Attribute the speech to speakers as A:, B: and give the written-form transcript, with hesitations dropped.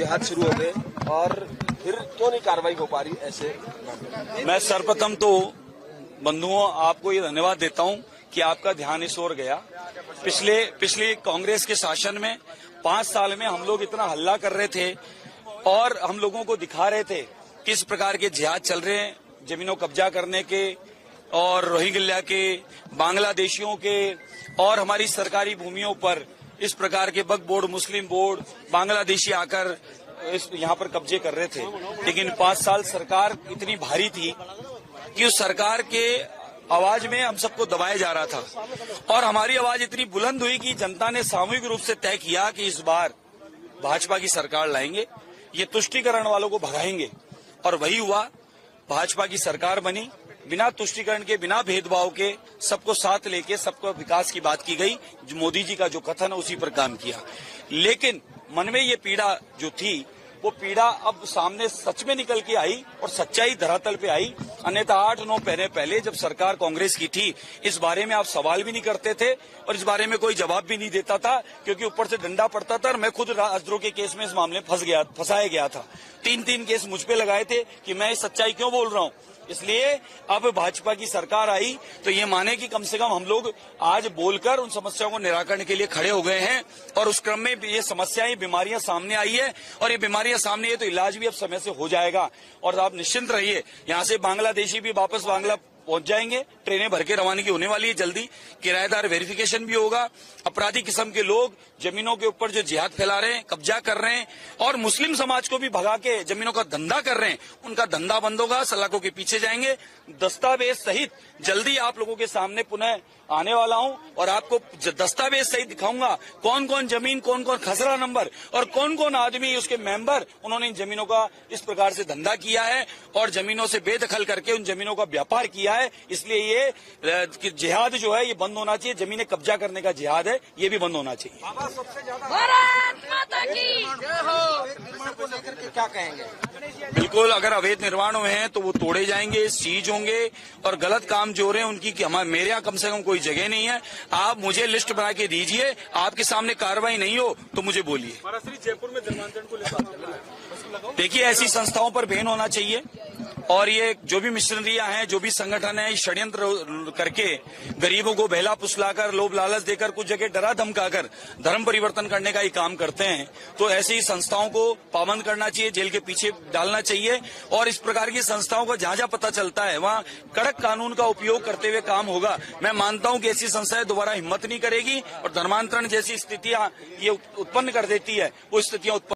A: जिहाद शुरू हो गए और फिर क्यों नहीं कार्रवाई हो पा रही ऐसे?
B: मैं सर्वप्रथम तो बंधुओं आपको ये धन्यवाद देता हूं कि आपका ध्यान इस ओर गया। पिछले कांग्रेस के शासन में 5 साल में हम लोग इतना हल्ला कर रहे थे और हम लोगों को दिखा रहे थे किस प्रकार के जिहाद चल रहे हैं, जमीनों कब्जा करने के और रोहिंग्या के, बांग्लादेशियों के और हमारी सरकारी भूमियों पर इस प्रकार के वक्फ बोर्ड, मुस्लिम बोर्ड, बांग्लादेशी आकर यहाँ पर कब्जे कर रहे थे। लेकिन 5 साल सरकार इतनी भारी थी कि उस सरकार के आवाज में हम सबको दबाया जा रहा था और हमारी आवाज इतनी बुलंद हुई कि जनता ने सामूहिक रूप से तय किया कि इस बार भाजपा की सरकार लाएंगे, ये तुष्टीकरण वालों को भगाएंगे। और वही हुआ, भाजपा की सरकार बनी, बिना तुष्टीकरण के, बिना भेदभाव के, सबको साथ लेके सबको विकास की बात की गई। मोदी जी का जो कथन है उसी पर काम किया। लेकिन मन में ये पीड़ा जो थी वो पीड़ा अब सामने सच में निकल के आई और सच्चाई धरातल पे आई। अन्यथा 8-9 महीने पहले जब सरकार कांग्रेस की थी, इस बारे में आप सवाल भी नहीं करते थे और इस बारे में कोई जवाब भी नहीं देता था, क्योंकि ऊपर से डंडा पड़ता था। और मैं खुद राजद्रोह के केस में इस मामले में फंसाया गया था। 3 केस मुझ पे लगाए थे कि मैं इस सच्चाई क्यों बोल रहा हूँ। इसलिए अब भाजपा की सरकार आई तो ये माने कि कम से कम हम लोग आज बोलकर उन समस्याओं को निराकरण के लिए खड़े हो गए हैं। और उस क्रम में ये समस्याएं, बीमारियां सामने आई है और ये बीमारियां सामने आई तो इलाज भी अब समय से हो जाएगा। और आप निश्चिंत रहिए, यहाँ से बांग्लादेशी भी वापस बांग्ला पहुंच जाएंगे, ट्रेनें भर के रवानगी होने वाली है जल्दी, किराएदार वेरिफिकेशन भी होगा। अपराधी किस्म के लोग जमीनों के ऊपर जो जिहाद फैला रहे हैं, कब्जा कर रहे हैं और मुस्लिम समाज को भी भगा के जमीनों का धंधा कर रहे हैं, उनका धंधा बंद होगा, सलाखों के पीछे जाएंगे। दस्तावेज सहित जल्दी आप लोगों के सामने पुनः आने वाला हूं और आपको दस्तावेज सहित दिखाऊंगा कौन कौन जमीन, कौन कौन खसरा नंबर और कौन कौन आदमी उसके मेंबर, उन्होंने इन जमीनों का इस प्रकार से धंधा किया है और जमीनों से बेदखल करके उन जमीनों का व्यापार किया है। इसलिए ये जिहाद जो है ये बंद होना चाहिए। जमीनें कब्जा करने का जिहाद है, ये भी बंद होना चाहिए।
C: भारत माता की जय हो।
A: निर्माण को लेकर के क्या कहेंगे?
B: बिल्कुल, अगर अवैध निर्माण हुए हैं तो वो तोड़े जाएंगे, सीज होंगे और गलत काम जो हो रहे हैं उनकी मेरे यहाँ कम से कम कोई जगह नहीं है। आप मुझे लिस्ट बना के दीजिए, आपके सामने कार्रवाई नहीं हो तो मुझे बोलिए।
A: जयपुर में धर्मांतरण को लेकर
B: देखिए, ऐसी संस्थाओं पर बैन होना चाहिए और ये जो भी मिशनरियां हैं, जो भी संगठन है, षड्यंत्र करके गरीबों को बहला फुसलाकर, लोभ लालच देकर, कुछ जगह डरा धमकाकर धर्म परिवर्तन करने का ही काम करते हैं, तो ऐसी ही संस्थाओं को पाबंद करना चाहिए, जेल के पीछे डालना चाहिए। और इस प्रकार की संस्थाओं को जहां जहां पता चलता है वहां कड़क कानून का उपयोग करते हुए काम होगा। मैं मानता हूं कि ऐसी संस्थाएं दोबारा हिम्मत नहीं करेगी और धर्मांतरण जैसी स्थितियां ये उत्पन्न कर देती है, वो स्थितियां उत्पन्न